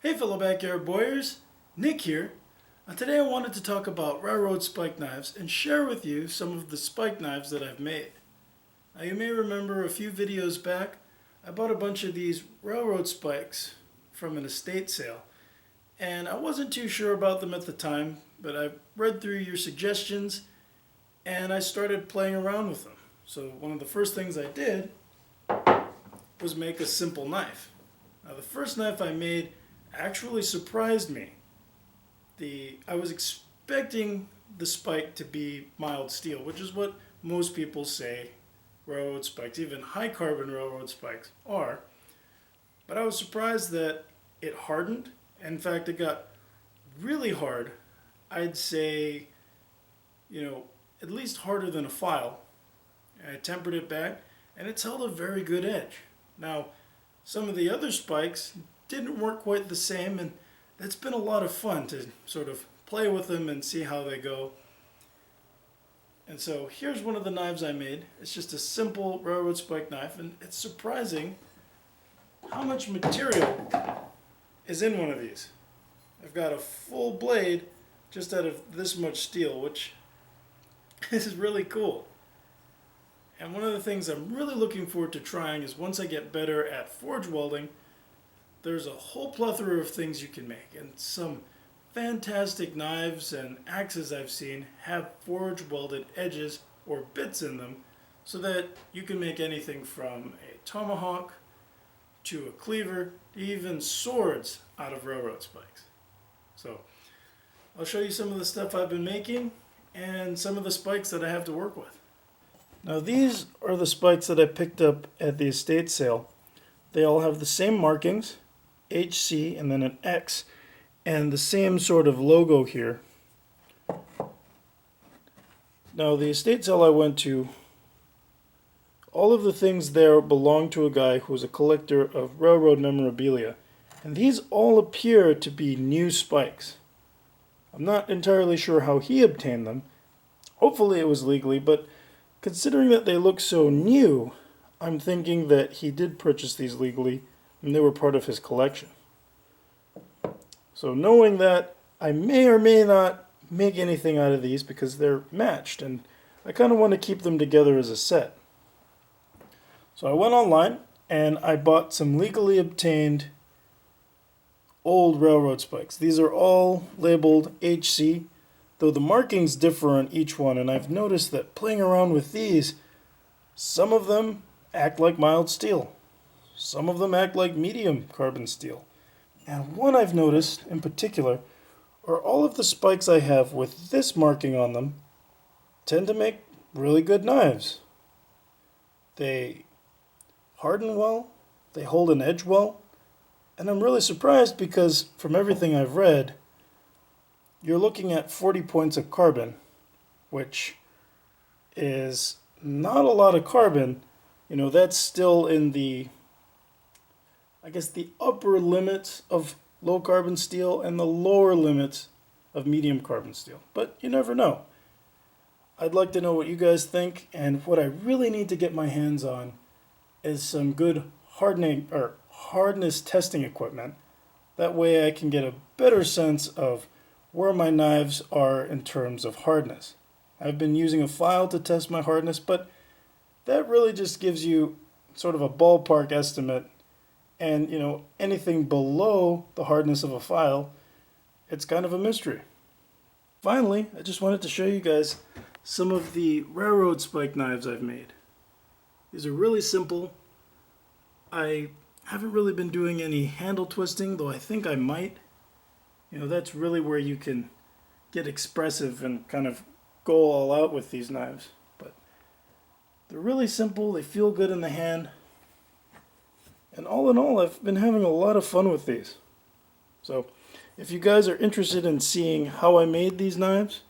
Hey fellow backyard boyers, Nick here. Today I wanted to talk about railroad spike knives and share with you some of the spike knives that I've made. Now you may remember a few videos back I bought a bunch of these railroad spikes from an estate sale, and I wasn't too sure about them at the time, but I read through your suggestions and I started playing around with them. So one of the first things I did was make a simple knife. Now the first knife I made actually surprised me. I was expecting the spike to be mild steel, which is what most people say railroad spikes, even high carbon railroad spikes, are. But I was surprised that it hardened. In fact, it got really hard. I'd say, at least harder than a file. I tempered it back, and it's held a very good edge. Now, some of the other spikes didn't work quite the same, and it's been a lot of fun to sort of play with them and see how they go. And so here's one of the knives I made. It's just a simple railroad spike knife, and it's surprising how much material is in one of these. I've got a full blade just out of this much steel, which is really cool. And one of the things I'm really looking forward to trying is once I get better at forge welding, there's a whole plethora of things you can make, and some fantastic knives and axes I've seen have forge welded edges or bits in them so that you can make anything from a tomahawk to a cleaver to even swords out of railroad spikes. So I'll show you some of the stuff I've been making and some of the spikes that I have to work with. Now these are the spikes that I picked up at the estate sale. They all have the same markings, HC and then an X, and the same sort of logo here. Now the estate sale I went to, all of the things there belong to a guy who was a collector of railroad memorabilia, and these all appear to be new spikes. I'm not entirely sure how he obtained them. Hopefully it was legally, but considering that they look so new, I'm thinking that he did purchase these legally and they were part of his collection. So knowing that, I may or may not make anything out of these because they're matched, and I kind of want to keep them together as a set. So I went online and I bought some legally obtained old railroad spikes. These are all labeled HC, though the markings differ on each one, and I've noticed that playing around with these, some of them act like mild steel. Some of them act like medium carbon steel. And one I've noticed in particular are all of the spikes I have with this marking on them tend to make really good knives. They harden well, they hold an edge well, and I'm really surprised because from everything I've read, you're looking at 40 points of carbon, which is not a lot of carbon. That's still in the upper limits of low carbon steel and the lower limits of medium carbon steel. But you never know. I'd like to know what you guys think, and what I really need to get my hands on is some good hardening or hardness testing equipment. That way I can get a better sense of where my knives are in terms of hardness. I've been using a file to test my hardness, but that really just gives you sort of a ballpark estimate. And, anything below the hardness of a file, it's kind of a mystery. Finally, I just wanted to show you guys some of the railroad spike knives I've made. These are really simple. I haven't really been doing any handle twisting, though I think I might. That's really where you can get expressive and kind of go all out with these knives. But they're really simple, they feel good in the hand. And all in all, I've been having a lot of fun with these. So if you guys are interested in seeing how I made these knives,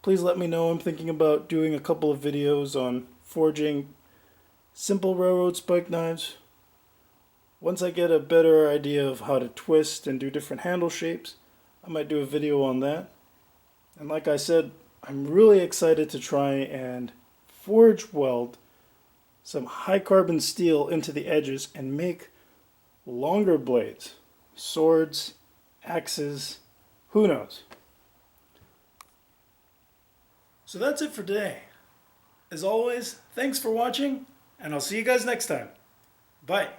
please let me know. I'm thinking about doing a couple of videos on forging simple railroad spike knives. Once I get a better idea of how to twist and do different handle shapes, I might do a video on that. And like I said, I'm really excited to try and forge weld some high carbon steel into the edges and make longer blades, swords, axes, who knows? So that's it for today. As always, thanks for watching, and I'll see you guys next time. Bye.